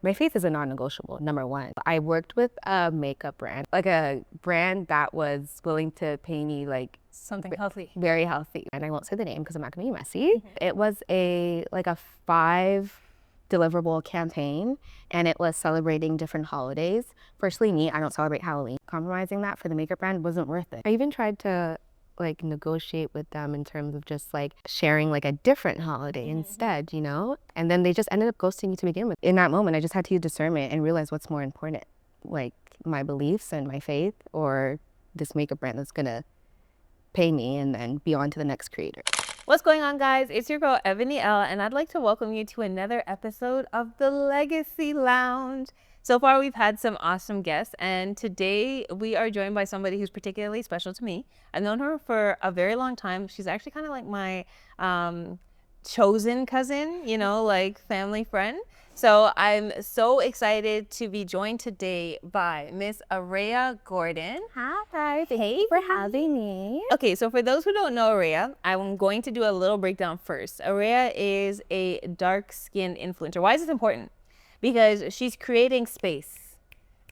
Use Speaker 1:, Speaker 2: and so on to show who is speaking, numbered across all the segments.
Speaker 1: My faith is a non-negotiable, number one. I worked with a makeup brand, like a brand that was willing to pay me like
Speaker 2: Something healthy.
Speaker 1: very healthy. And I won't say the name because I'm not gonna be messy. It was a 5 deliverable campaign, and it was celebrating different holidays. Firstly, me, I don't celebrate Halloween. Compromising that for the makeup brand wasn't worth it. I even tried to negotiate with them in terms of just sharing a different holiday instead, you know? And then they just ended up ghosting me to begin with. In that moment, I just had to use discernment and realize what's more important, like my beliefs and my faith, or this makeup brand that's gonna pay me and then be on to the next creator.
Speaker 2: What's going on, guys? It's your girl Eboni Elle, and I'd like to welcome you to another episode of the Legacy Lounge. So far, we've had some awesome guests, and today we are joined by somebody who's particularly special to me. I've known her for a very long time. She's actually kind of like my chosen cousin, you know, like family friend. So I'm so excited to be joined today by Miss Auréa Gordon.
Speaker 1: Hi, thank you for having me.
Speaker 2: Okay, so for those who don't know Auréa, I'm going to do a little breakdown first. Auréa is a dark-skinned influencer. Why is this important? Because she's creating space.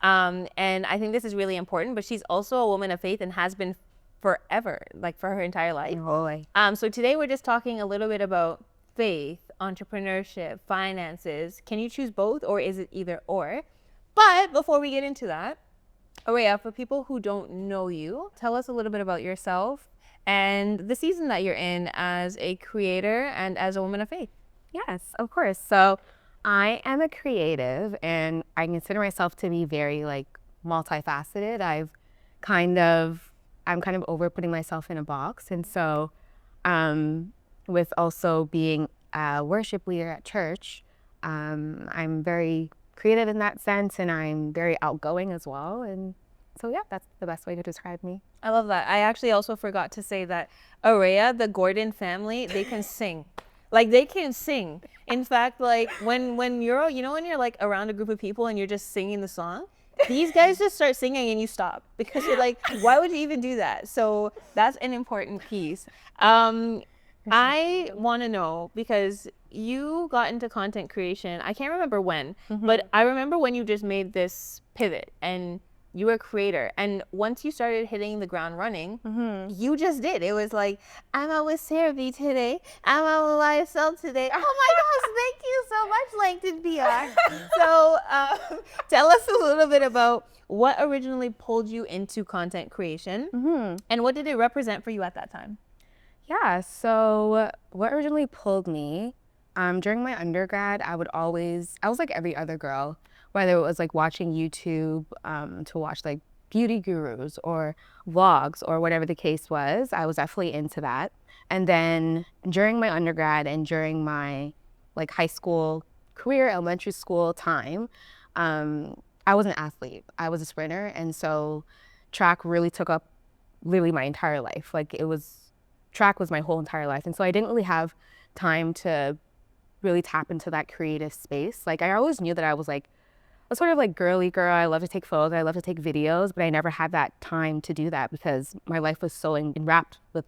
Speaker 2: And I think this is really important, but she's also a woman of faith and has been forever, like for her entire life. So today we're just talking a little bit about faith, entrepreneurship, finances. Can you choose both, or is it either or? But before we get into that, Auréa, for people who don't know you, tell us a little bit about yourself and the season that you're in as a creator and as a woman of faith.
Speaker 1: Yes, of course. So I am a creative, and I consider myself to be very multifaceted. I'm kind of over putting myself in a box. And so with also being a worship leader at church, I'm very creative in that sense, and I'm very outgoing as well. And so yeah, that's the best way to describe me.
Speaker 2: I love that. I actually also forgot to say that Auréa, the Gordon family, they can sing. Like, they can sing. In fact, like when you're, you know, when you're like around a group of people and you're just singing the song, these guys just start singing and you stop because you're like, why would you even do that? So that's an important piece. I want to know, because you got into content creation, I can't remember when, but I remember when you just made this pivot and you were a creator. And once you started hitting the ground running, you just did. It was like, I'm out with Sarah B today. I'm out with YSL today. Oh my gosh, thank you so much, Langton PR. So tell us a little bit about what originally pulled you into content creation and what did it represent for you at that time?
Speaker 1: Yeah, so what originally pulled me, during my undergrad, I was like every other girl, whether it was like watching YouTube to watch like beauty gurus or vlogs or whatever the case was. I was definitely into that. And then during my undergrad and during my high school career, elementary school time, I was an athlete. I was a sprinter, and so track really took up literally my entire life. Track was my whole entire life. And so I didn't really have time to really tap into that creative space. Like, I always knew that I was like a sort of girly girl. I love to take photos. I love to take videos, but I never had that time to do that because my life was so enwrapped with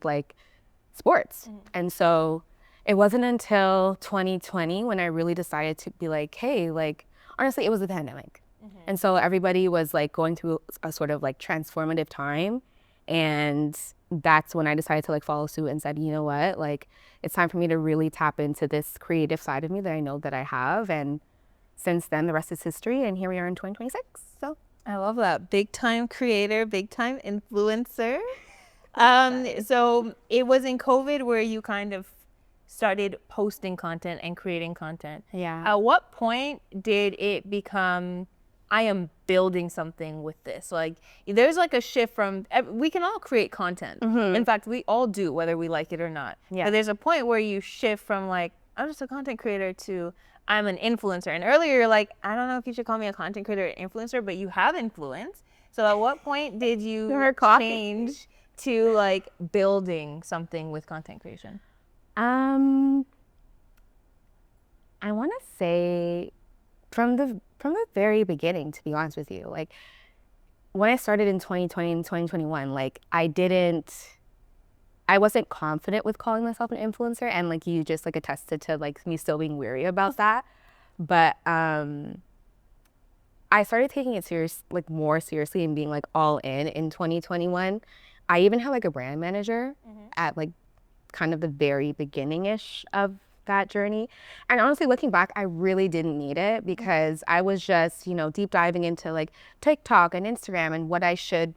Speaker 1: sports. And so it wasn't until 2020 when I really decided to be like, hey, honestly, it was the pandemic. And so everybody was going through a sort of transformative time. And that's when I decided to follow suit and said, you know what, it's time for me to really tap into this creative side of me that I know that I have. And since then, the rest is history. And here we are in 2026. So
Speaker 2: I love that. Big time creator, big time influencer. So it was in COVID where you kind of started posting content and creating content.
Speaker 1: Yeah.
Speaker 2: At what point did it become, I am building something with this? There's a shift from, we can all create content. In fact, we all do, whether we like it or not.
Speaker 1: Yeah.
Speaker 2: But there's a point where you shift from I'm just a content creator to I'm an influencer. And earlier you're like, I don't know if you should call me a content creator or influencer, but you have influence. So at what point did you change to building something with content creation?
Speaker 1: I want to say from the very beginning, to be honest with you, when I started in 2020 and 2021, I wasn't confident with calling myself an influencer, and you just attested to me still being weary about that. But I started taking it more seriously and being like all in 2021. I even had like a brand manager at like kind of the very beginning-ish of that journey. And honestly, looking back, I really didn't need it because I was just, deep diving into like TikTok and Instagram and what I should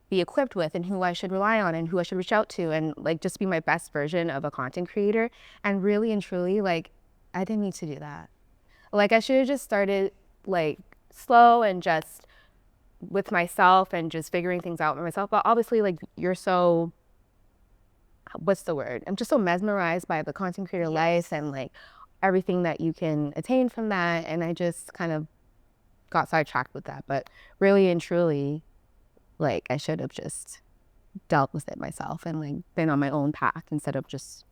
Speaker 1: be equipped with and who I should rely on and who I should reach out to and like just be my best version of a content creator. And really and truly, like, I didn't need to do that. Like, I should have just started like slow and just with myself and just figuring things out for myself. But obviously, like, you're so, what's the word? I'm just so mesmerized by the content creator life and like everything that you can attain from that. And I just kind of got sidetracked with that. But really and truly, like, I should have just dealt with it myself and like been on my own path instead of just,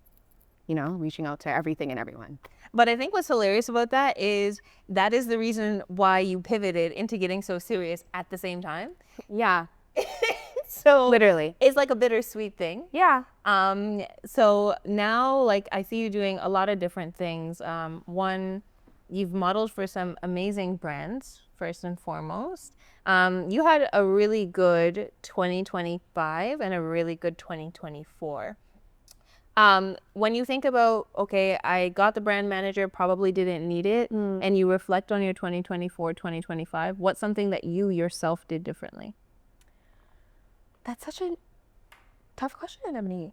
Speaker 1: reaching out to everything and everyone.
Speaker 2: But I think what's hilarious about that is the reason why you pivoted into getting so serious at the same time.
Speaker 1: Yeah.
Speaker 2: So
Speaker 1: literally,
Speaker 2: it's like a bittersweet thing.
Speaker 1: Yeah.
Speaker 2: So now, like, I see you doing a lot of different things. One, you've modeled for some amazing brands, first and foremost. You had a really good 2025 and a really good 2024. When you think about, okay, I got the brand manager, probably didn't need it, and you reflect on your 2024, 2025, what's something that you yourself did differently?
Speaker 1: That's such a tough question, Eboni.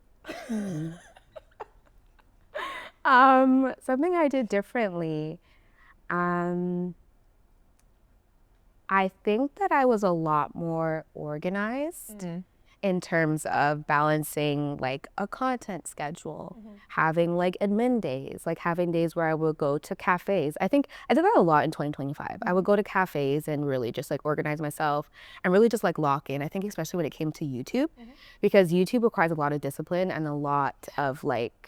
Speaker 1: Something I did differently. I think that I was a lot more organized in terms of balancing like a content schedule, having like admin days, like having days where I would go to cafes. I think I did that a lot in 2025. I would go to cafes and really just like organize myself and really just like lock in. I think especially when it came to YouTube, because YouTube requires a lot of discipline and a lot of work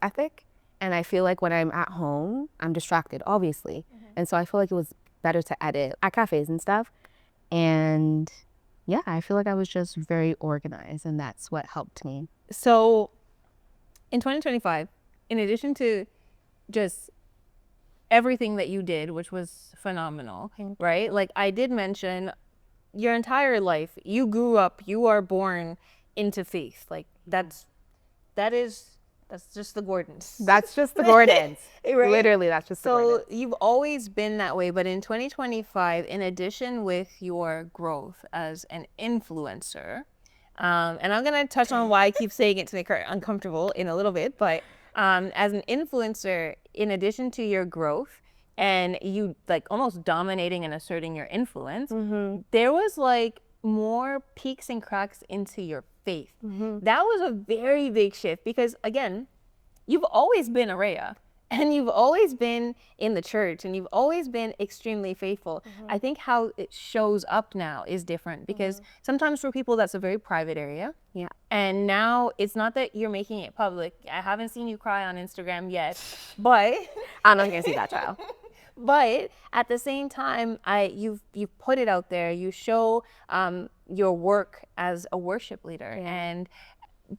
Speaker 1: ethic. And I feel like when I'm at home, I'm distracted, obviously. And so I feel like it was better to edit at cafes and stuff. And yeah, I feel like I was just very organized and that's what helped me.
Speaker 2: So in 2025, in addition to just everything that you did, which was phenomenal, right? Like I did mention your entire life, you grew up, you are born into faith. Like that's just the Gordons.
Speaker 1: That's just the Gordons.
Speaker 2: Right?
Speaker 1: Literally, that's just the Gordons.
Speaker 2: So you've always been that way. But in 2025, in addition with your growth as an influencer, and I'm going to touch on why I keep saying it to make her uncomfortable in a little bit. But as an influencer, in addition to your growth and you like almost dominating and asserting your influence, there was like more peaks and cracks into your faith. That was a very big shift because again, you've always been Auréa and you've always been in the church and you've always been extremely faithful. I think how it shows up now is different because sometimes for people that's a very private area.
Speaker 1: Yeah.
Speaker 2: And now it's not that you're making it public. I haven't seen you cry on Instagram yet, but
Speaker 1: I'm not gonna see that, child.
Speaker 2: But at the same time, you've put it out there. You show your work as a worship leader, and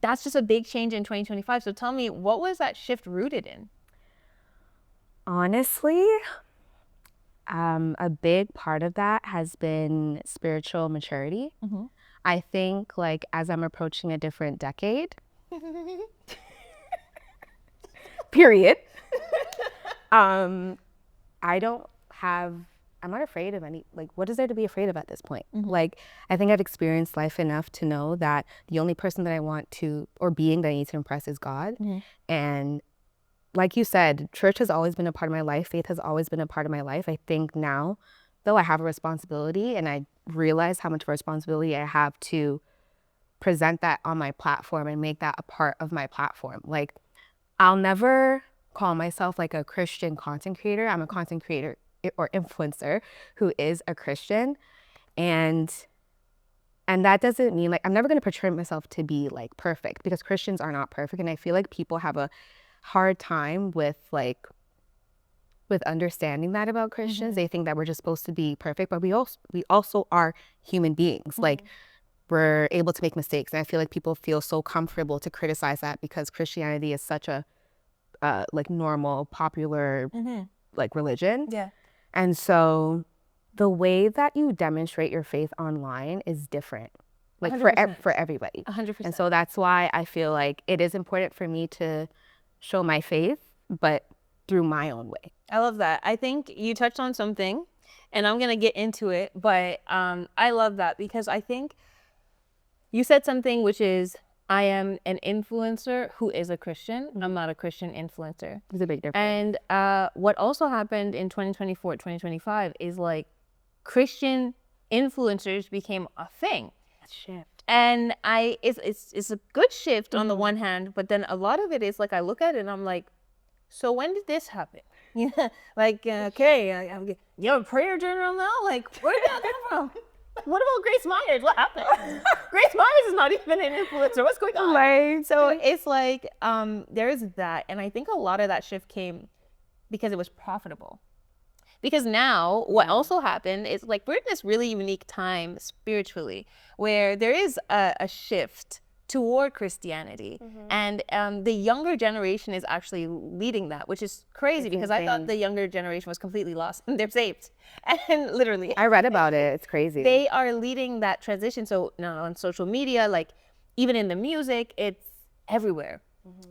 Speaker 2: that's just a big change in 2025. So tell me, what was that shift rooted in?
Speaker 1: Honestly, a big part of that has been spiritual maturity. I think like as I'm approaching a different decade, period. I'm not afraid of any, like, what is there to be afraid of at this point? Like, I think I've experienced life enough to know that the only person that I want to, or being that I need to impress is God. And like you said, church has always been a part of my life. Faith has always been a part of my life. I think now, though, I have a responsibility and I realize how much of a responsibility I have to present that on my platform and make that a part of my platform. Like, I'll never call myself like a Christian content creator. I'm a content creator or influencer who is a Christian, and that doesn't mean like I'm never going to portray myself to be like perfect because Christians are not perfect, and I feel like people have a hard time with understanding that about Christians. They think that we're just supposed to be perfect, but we also are human beings. Like we're able to make mistakes, and I feel like people feel so comfortable to criticize that because Christianity is such a like normal, popular like religion.
Speaker 2: Yeah.
Speaker 1: And so the way that you demonstrate your faith online is different, like for
Speaker 2: 100%.
Speaker 1: for everybody.
Speaker 2: 100%.
Speaker 1: And so that's why I feel like it is important for me to show my faith, but through my own way.
Speaker 2: I love that. I think you touched on something, and I'm going to get into it, but I love that because I think you said something which is, I am an influencer who is a Christian. I'm not a Christian influencer.
Speaker 1: There's a big difference.
Speaker 2: And what also happened in 2024, 2025 is like Christian influencers became a thing.
Speaker 1: Shift.
Speaker 2: And it's a good shift on the one hand, but then a lot of it is like, I look at it and I'm like, so when did this happen? Yeah, like, okay, you have a prayer journal now? Like, where did that come from? What about Grace Myers? What happened? Grace Myers is not even an influencer. What's going on?
Speaker 1: Like,
Speaker 2: So it's like, there's that. And I think a lot of that shift came because it was profitable. Because now what also happened is like, we're in this really unique time spiritually where there is a shift toward Christianity. And the younger generation is actually leading that, which is crazy because I thought the younger generation was completely lost. They're saved. And literally,
Speaker 1: I read about it. It's crazy.
Speaker 2: they are leading that transition. So now on social media, like even in the music, it's everywhere.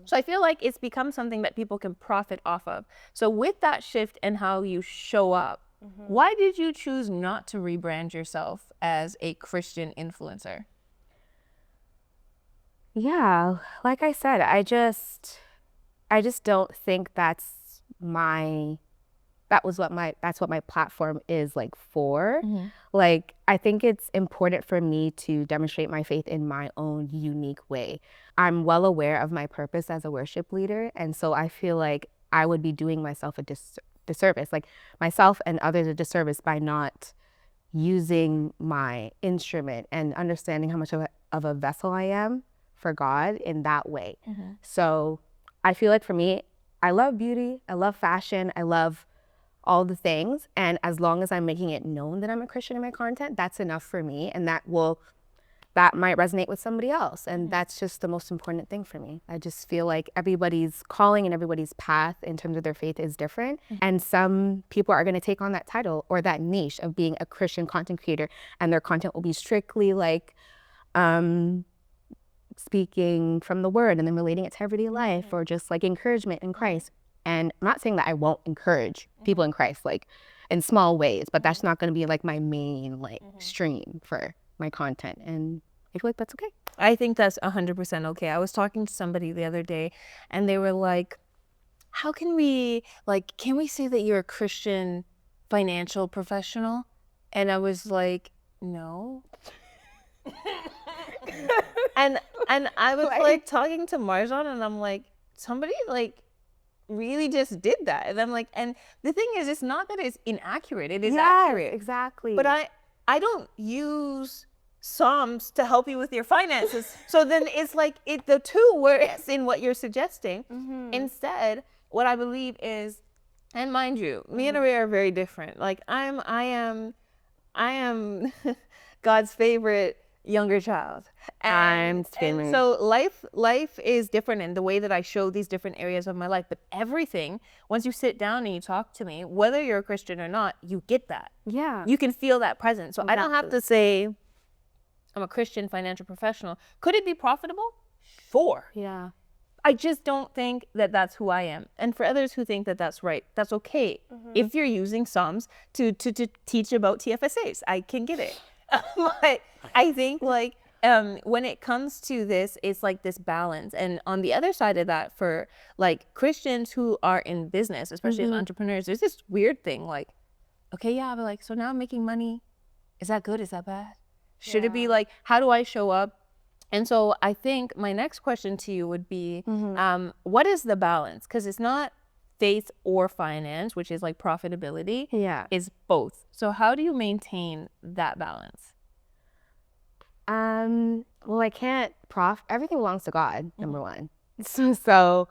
Speaker 2: So I feel like it's become something that people can profit off of. So with that shift and how you show up, why did you choose not to rebrand yourself as a Christian influencer?
Speaker 1: Yeah, like I said, I just don't think that's what my platform is like for. Like, I think it's important for me to demonstrate my faith in my own unique way. I'm well aware of my purpose as a worship leader, and so I feel like I would be doing myself a disservice, like myself and others a disservice by not using my instrument and understanding how much of a vessel I am for God in that way. So I feel like for me, I love beauty, I love fashion, I love all the things. And as long as I'm making it known that I'm a Christian in my content, that's enough for me. And that might resonate with somebody else. And that's just the most important thing for me. I just feel like everybody's calling and everybody's path in terms of their faith is different. And some people are going to take on that title or that niche of being a Christian content creator, and their content will be strictly like, speaking from the word and then relating it to everyday life, or just like encouragement in Christ. And I'm not saying that I won't encourage people in Christ, like in small ways, but that's not going to be like my main like stream for my content. And I feel like that's okay.
Speaker 2: I think that's 100% okay. I was talking to somebody the other day and they were like, how can we say that you're a Christian financial professional? And I was like, no. and I was like talking to Marjan and I'm like, somebody like really just did that. And I'm like, and the thing is, it's not that it's inaccurate. It is accurate.
Speaker 1: Exactly.
Speaker 2: But I don't use Psalms to help you with your finances. So then it's like the two words in what you're suggesting. Instead, what I believe is, and mind you, me and Auréa are very different. Like I am God's favorite younger child. And so life is different in the way that I show these different areas of my life. But everything, once you sit down and you talk to me, whether you're a Christian or not, you get that.
Speaker 1: Yeah.
Speaker 2: You can feel that presence. So I don't have to say I'm a Christian financial professional. Could it be profitable? Sure.
Speaker 1: Yeah.
Speaker 2: I just don't think that that's who I am. And for others who think that that's right, that's okay. If you're using Psalms to teach about TFSAs, I can get it. But I think like when it comes to this, it's like this balance. And on the other side of that, for like Christians who are in business, especially as entrepreneurs, there's this weird thing like, okay, yeah, but like, so now I'm making money. Is that good? Is that bad? Should it be like, how do I show up? And so I think my next question to you would be, what is the balance? Because it's not faith or finance, which is like profitability.
Speaker 1: Yeah.
Speaker 2: Is both. So how do you maintain that balance?
Speaker 1: Well, I can't everything belongs to God, number one. So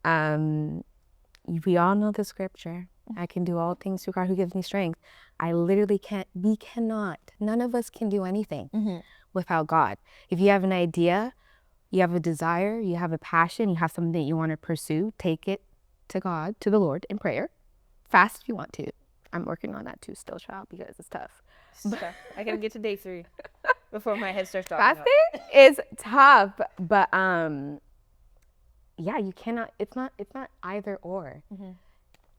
Speaker 1: we all know the scripture. I can do all things through God who gives me strength. I literally none of us can do anything without God. If you have an idea, you have a desire, you have a passion, you have something that you want to pursue, take it to God, to the Lord in prayer. Fast if you want to. I'm working on that too still, child, because it's tough.
Speaker 2: I gotta get to day 3 before my head starts dropping out.
Speaker 1: Fasting is tough, but yeah, you cannot. It's not either or.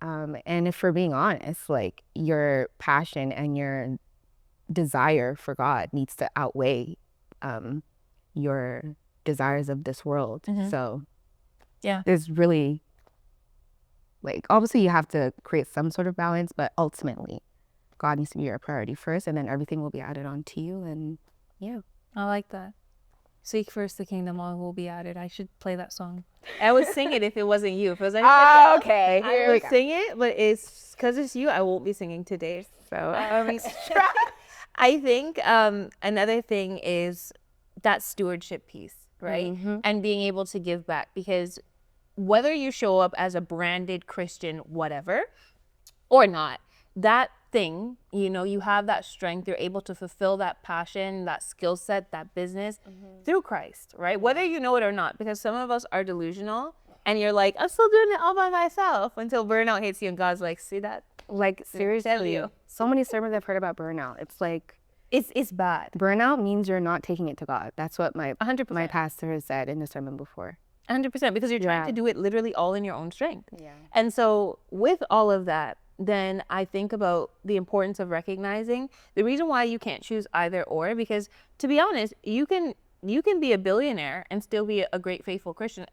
Speaker 1: And if we're being honest, like your passion and your desire for God needs to outweigh your desires of this world. So
Speaker 2: yeah,
Speaker 1: there's really, like, obviously you have to create some sort of balance, but ultimately God needs to be your priority first, and then everything will be added on to you. And yeah,
Speaker 2: I like that. Seek first the kingdom, all will be added. I should play that song. I would sing it if it wasn't you. If it was anybody else,
Speaker 1: okay,
Speaker 2: I would sing it, but it's because it's you, I won't be singing today. So I think another thing is that stewardship piece, right? And being able to give back, because whether you show up as a branded Christian, whatever, or not, that thing, you know, you have that strength, you're able to fulfill that passion, that skill set, that business through Christ, right? Whether you know it or not, because some of us are delusional and you're like, I'm still doing it all by myself, until burnout hits you and God's like, see that?
Speaker 1: like seriously, so many sermons I've heard about burnout. It's like,
Speaker 2: It's bad.
Speaker 1: burnout means you're not taking it to God. That's what my
Speaker 2: 100%.
Speaker 1: my pastor has said in the sermon before.
Speaker 2: 100%, because you're trying to do it literally all in your own strength.
Speaker 1: Yeah.
Speaker 2: And so with all of that, then I think about the importance of recognizing the reason why you can't choose either or, because to be honest, you can be a billionaire and still be a great faithful Christian.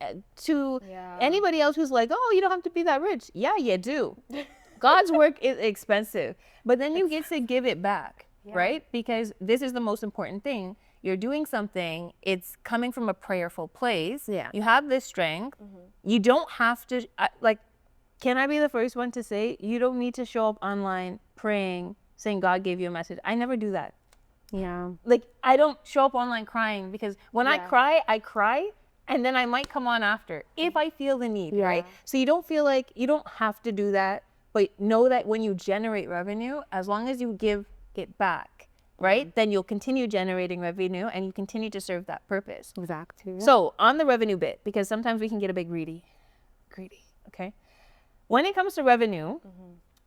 Speaker 2: To anybody else who's like, oh, you don't have to be that rich. Yeah, you do. God's work is expensive, but then you get to give it back, right? Because this is the most important thing. You're doing something, it's coming from a prayerful place.
Speaker 1: Yeah.
Speaker 2: You have this strength. You don't have to, can I be the first one to say, you don't need to show up online praying, saying God gave you a message. I never do that.
Speaker 1: Yeah.
Speaker 2: Like, I don't show up online crying, because when I cry, and then I might come on after if I feel the need, right? So you don't feel like you don't have to do that, but know that when you generate revenue, as long as you give it back, right, then you'll continue generating revenue and you continue to serve that purpose.
Speaker 1: Exactly.
Speaker 2: So on the revenue bit, because sometimes we can get a bit greedy, okay? When it comes to revenue,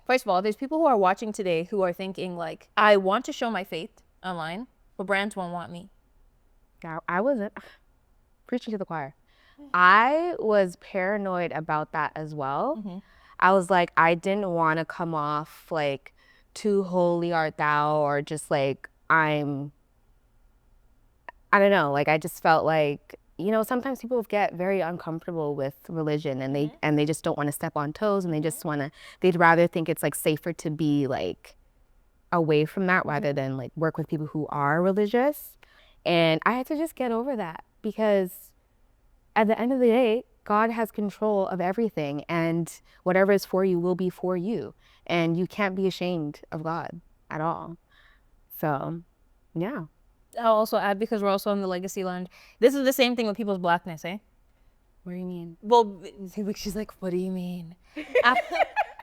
Speaker 2: first of all, there's people who are watching today who are thinking like, I want to show my faith online, but brands won't want me.
Speaker 1: Yeah, I wasn't preaching to the choir. I was paranoid about that as well. I was like, I didn't want to come off like too holy art thou, or just like I don't know, like I just felt like, you know, sometimes people get very uncomfortable with religion, and they just don't want to step on toes, and they just want to, they'd rather think it's like safer to be like away from that rather than like work with people who are religious. And I had to just get over that, because at the end of the day, God has control of everything, and whatever is for you will be for you, and you can't be ashamed of God at all. So yeah.
Speaker 2: I'll also add, because we're also on the legacy land, this is the same thing with people's blackness, eh?
Speaker 1: What do you mean?
Speaker 2: Well, she's like, what do you mean?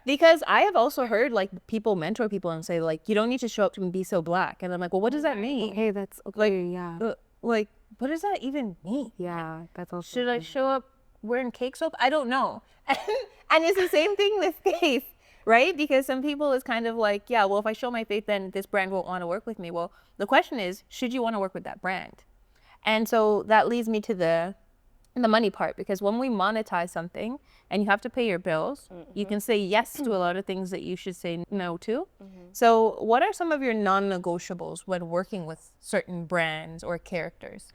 Speaker 2: Because I have also heard like people mentor people and say like, you don't need to show up and be so black. And I'm like, well, what does that mean?
Speaker 1: Okay, that's okay.
Speaker 2: Like,
Speaker 1: yeah.
Speaker 2: Like, what does that even mean?
Speaker 1: Yeah, that's also.
Speaker 2: Should I show up wearing cake soap? I don't know. And it's the same thing with faith, right? Because some people is kind of like, yeah, well, if I show my faith, then this brand won't want to work with me. Well, the question is, should you want to work with that brand? And so that leads me to the money part, because when we monetize something and you have to pay your bills, you can say yes to a lot of things that you should say no to. So what are some of your non-negotiables when working with certain brands or characters?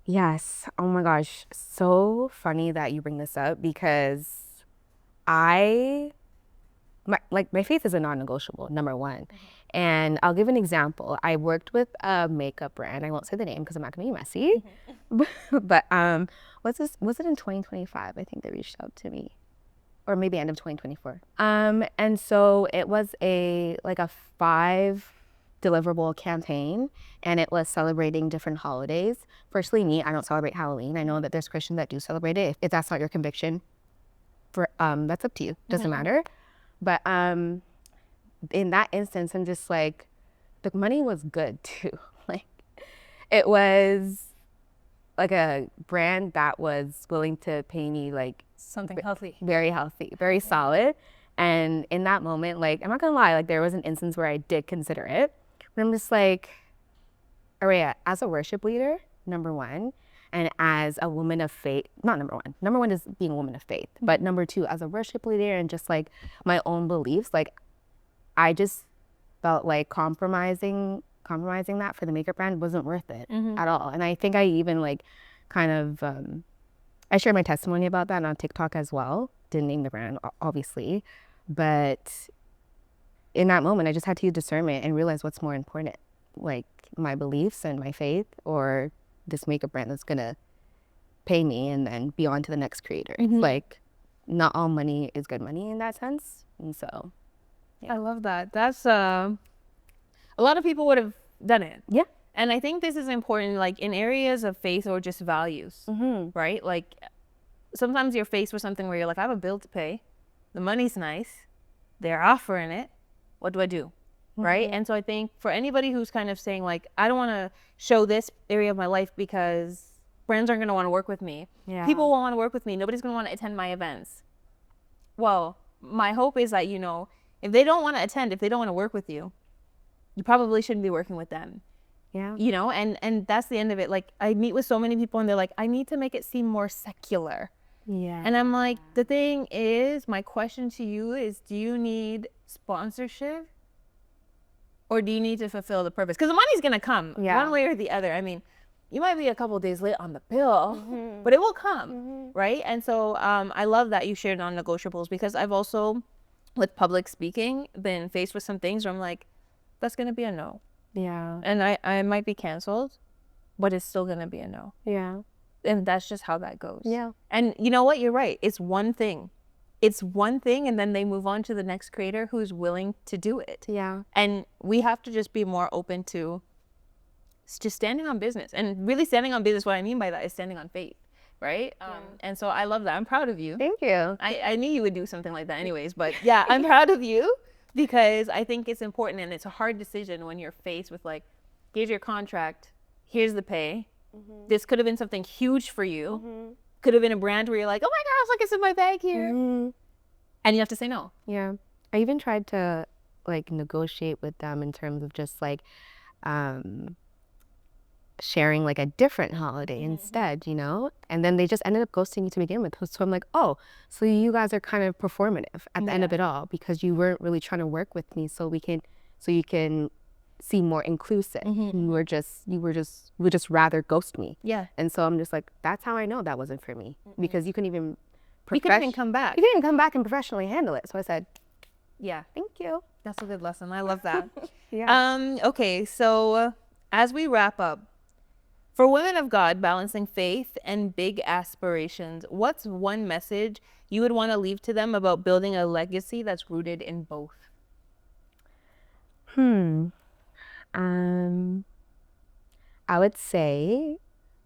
Speaker 1: Yes. Oh my gosh. So funny that you bring this up, because my faith is a non-negotiable, number one. And I'll give an example. I worked with a makeup brand. I won't say the name because I'm not gonna be messy. But was it in 2025? I think they reached out to me, or maybe end of 2024. And so it was a 5 deliverable campaign, and it was celebrating different holidays. Firstly, me, I don't celebrate Halloween. I know that there's Christians that do celebrate it. If that's not your conviction, that's up to you. Doesn't matter. But in that instance, I'm just like, the money was good too. Like, it was like a brand that was willing to pay me like
Speaker 2: Something healthy.
Speaker 1: very healthy, very solid. And in that moment, like, I'm not gonna lie, like there was an instance where I did consider it, but I'm just like, Auréa, as a worship leader, number one, and as a woman of faith, not number one. Number one is being a woman of faith, but number two, as a worship leader and just like my own beliefs, like I just felt like compromising that for the makeup brand wasn't worth it at all. And I think I even like kind of, I shared my testimony about that on TikTok as well. Didn't name the brand, obviously, but in that moment, I just had to use discernment and realize what's more important, like my beliefs and my faith, or this makeup brand that's gonna pay me and then be on to the next creator. Like, not all money is good money in that sense. And so,
Speaker 2: yeah. I love that. That's a lot of people would have done it.
Speaker 1: Yeah.
Speaker 2: And I think this is important, like in areas of faith or just values, right? Like sometimes you're faced with something where you're like, I have a bill to pay. The money's nice. They're offering it. What do I do? Right? And so I think for anybody who's kind of saying like, I don't want to show this area of my life because brands aren't going to want to work with me. Yeah. People won't want to work with me. Nobody's going to want to attend my events. Well, my hope is that, you know, if they don't want to attend, if they don't want to work with you, you probably shouldn't be working with them. Yeah. You know, and that's the end of it. Like I meet with so many people and they're like, I need to make it seem more secular. Yeah. And I'm like, the thing is, my question to you is, do you need sponsorship? Or do you need to fulfill the purpose? Because the money's going to come one way or the other. I mean, you might be a couple of days late on the bill, but it will come, right? And so I love that you shared non-negotiables, because I've also, with public speaking, been faced with some things where I'm like, that's going to be a no. Yeah. And I might be canceled, but it's still going to be a no. Yeah. And that's just how that goes. Yeah. And you know what? You're right. It's one thing. It's one thing, and then they move on to the next creator who's willing to do it. Yeah. And we have to just be more open to just standing on business. And really standing on business, what I mean by that is standing on faith, right? And so I love that. I'm proud of you. Thank you. I knew you would do something like that anyways, but yeah, I'm proud of you, because I think it's important, and it's a hard decision when you're faced with like, here's your contract, here's the pay. This could have been something huge for you. Could have been a brand where you're like, oh my gosh, look, it's in my bag here. And you have to say no. Yeah.
Speaker 1: I even tried to like negotiate with them in terms of just like sharing like a different holiday instead, you know? And then they just ended up ghosting me to begin with. So I'm like, oh, so you guys are kind of performative at the end of it all, because you weren't really trying to work with me so you can seem more inclusive. You would just rather ghost me. Yeah. And so I'm just like, that's how I know that wasn't for me, because you couldn't even come back. You didn't even come back and professionally handle it. So I said, yeah, thank you.
Speaker 2: That's a good lesson. I love that. Yeah. Okay, so as we wrap up, for women of God balancing faith and big aspirations, what's one message you would want to leave to them about building a legacy that's rooted in both?
Speaker 1: I would say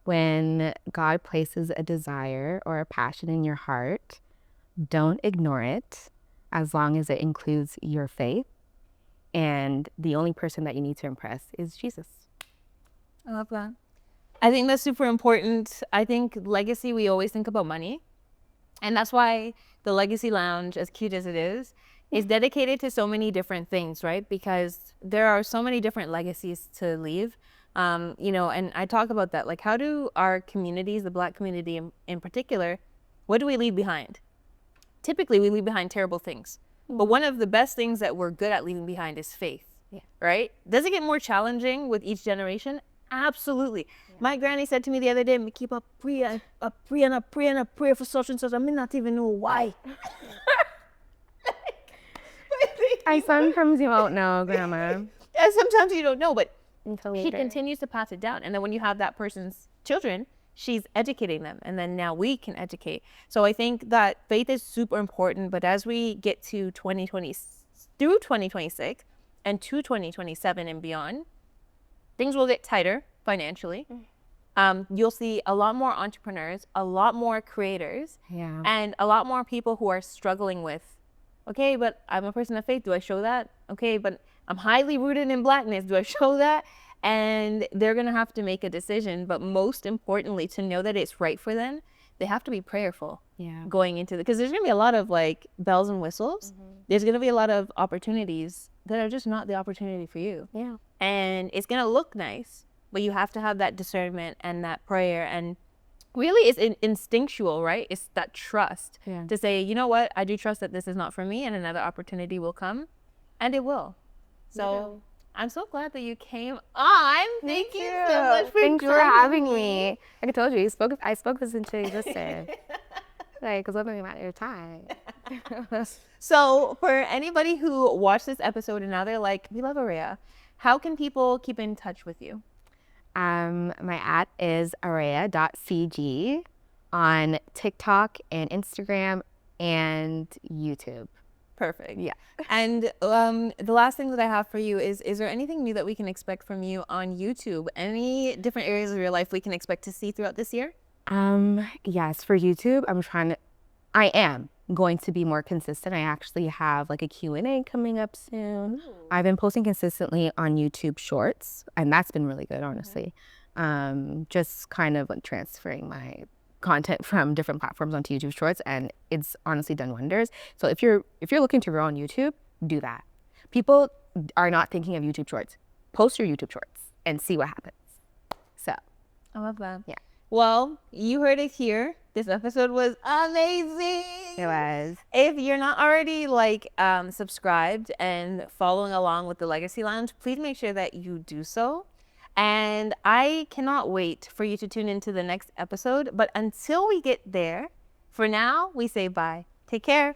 Speaker 1: when God places a desire or a passion in your heart, don't ignore it, as long as it includes your faith. And the only person that you need to impress is Jesus.
Speaker 2: I love that. I think that's super important. I think legacy, we always think about money. And that's why the Legacy Lounge, as cute as it is dedicated to so many different things, right? Because there are so many different legacies to leave. You know, and I talk about that. Like, how do our communities, the Black community in particular, what do we leave behind? Typically, we leave behind terrible things. But one of the best things that we're good at leaving behind is faith, right? Does it get more challenging with each generation? Absolutely. Yeah. My granny said to me the other day, "Me keep a prayer for such and such. I may not even know why."
Speaker 1: I sometimes you won't know, Grandma.
Speaker 2: Sometimes you don't know, but she continues to pass it down. And then when you have that person's children, she's educating them. And then now we can educate. So I think that faith is super important. But as we get to 2020 through 2026 and to 2027 and beyond, things will get tighter financially. You'll see a lot more entrepreneurs, a lot more creators, and a lot more people who are struggling with, okay, but I'm a person of faith. Do I show that? Okay, but I'm highly rooted in Blackness. Do I show that? And they're going to have to make a decision. But most importantly, to know that it's right for them, they have to be prayerful
Speaker 1: Yeah.
Speaker 2: going into because there's gonna be a lot of like bells and whistles. There's gonna be a lot of opportunities that are just not the opportunity for you.
Speaker 1: Yeah.
Speaker 2: And it's gonna look nice, but you have to have that discernment and that prayer. And really, it's instinctual, right? It's that trust to say, you know what, I do trust that this is not for me, and another opportunity will come, and it will. So I'm so glad that you came on. Thank you so much for
Speaker 1: Thanks for
Speaker 2: joining
Speaker 1: having me. Like I told you, I spoke this into existence. Like, because wasn't about your time.
Speaker 2: So for anybody who watched this episode and now they're like, we love Auréa, how can people keep in touch with you?
Speaker 1: My @ is aurea.cg on TikTok and Instagram and YouTube.
Speaker 2: Perfect.
Speaker 1: Yeah.
Speaker 2: And the last thing that I have for you is there anything new that we can expect from you on YouTube? Any different areas of your life we can expect to see throughout this year?
Speaker 1: Yes, for YouTube, I am going to be more consistent. I actually have like a Q&A coming up soon. Ooh. I've been posting consistently on YouTube Shorts, and that's been really good, honestly. Just kind of like transferring my content from different platforms onto YouTube Shorts, and it's honestly done wonders. So if you're looking to grow on YouTube, do that. People are not thinking of YouTube Shorts. Post your YouTube Shorts and see what happens. So,
Speaker 2: I love that.
Speaker 1: yeah.
Speaker 2: Well, you heard it here. This episode was amazing.
Speaker 1: It was.
Speaker 2: If you're not already like subscribed and following along with the Legacy Lounge, please make sure that you do so. And I cannot wait for you to tune into the next episode. But until we get there, for now, we say bye. Take care.